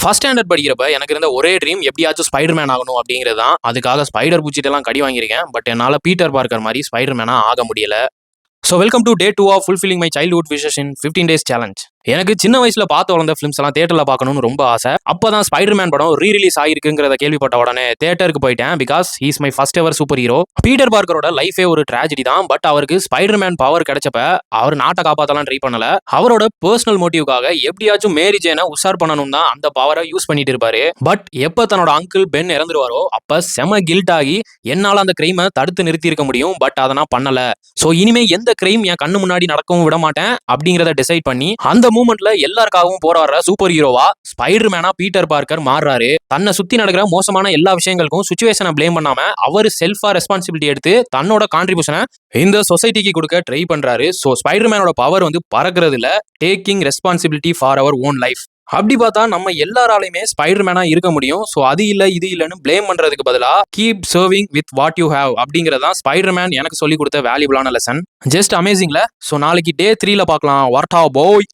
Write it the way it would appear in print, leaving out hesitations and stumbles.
First standard படிக்கிறப்ப எனக்கு இருந்த ஒரே ட்ரீம் எப்படியாச்சும் ஸ்பைடர் மேன் ஆகணும் அப்படிங்கிறது தான். அதுக்காக ஸ்பைடர் பூச்சிட்டெல்லாம் கடி வாங்கியிருக்கேன். பட் என்னால் பீட்டர் பார்க்கர் மாதிரி ஸ்பைடர் மேனா ஆக முடியல. So welcome to day 2 of fulfilling my childhood wishes in 15 days challenge. எனக்கு சின்ன வயசுல பார்த்து வளர்ந்த ஃபிலிம்ஸ் எல்லாம் தியேட்டர்ல பார்க்கணும்னு ரொம்ப ஆசை. அப்பதான் ஸ்பைடர் மேன் படம் ரீரிலீஸ் ஆகிருக்குங்கிறத கேள்விப்பட்ட உடனே தியேட்டருக்கு போயிட்டேன். Because he's my first ever super hero. Peter பார்க்கரோட லைஃபே ஒரு ட்ராஜடி தான். பட் அவருக்கு ஸ்பைடர் மேன் பவர் கிடைச்சப்ப அவர் நாட்டை காப்பாத்தலாம் ட்ரை பண்ணல. அவரோட பர்சனல் மோட்டிவ்காக எப்படியாச்சும் மேரி ஜேனை உஷார் பண்ணணும் தான் அந்த பவரை யூஸ் பண்ணிட்டு இருப்பாரு. பட் எப்ப தன்னோட அங்கிள் பென் இறந்துருவாரோ அப்ப செம கில்ட் ஆகி என்னால அந்த கிரைமை தடுத்து நிறுத்தி இருக்க முடியும். பட் அதை நான் பண்ணல. சோ இனிமே எந்த கிரைம் என் கண்ணு முன்னாடி நடக்கவும் விட மாட்டேன் அப்படிங்கறத டிசைட் பண்ணி அந்த மூமெண்ட்ல எல்லாருக்காகவும் போராடுற சூப்பர் ஹீரோவா ஸ்பைடர் மேனா பீட்டர் பார்க்கர் மாறுறாரு. தன்னை சுத்தி நடக்கிற மோசமான எல்லா விஷயங்களுக்கும் சுச்சுவேஷனை பிளேம் பண்ணாம அவர் செல்ஃபா ரெஸ்பான்சிபிலிட்டி எடுத்து தன்னோட கான்ட்ரிபியூஷனை இந்த சொசைட்டிக்கு கொடுக்க ட்ரை பண்றாரு. சோ ஸ்பைடர் மேனோட பவர் பறக்கிறது இல்ல, taking responsibility for our own life. அப்படி பார்த்தா நம்ம எல்லாராலையுமே ஸ்பைடர் மேனா இருக்க முடியும். ஸோ அது இல்லை இது இல்லைன்னு பிளேம் பண்றதுக்கு பதிலாக keep serving with what you have அப்படிங்கிறதான் ஸ்பைடர் மேன் எனக்கு சொல்லி கொடுத்த வேல்யூபிளான லெசன். ஜஸ்ட் அமேசிங்ல. ஸோ நாளைக்கு டே 3ல பார்க்கலாம். What how bye.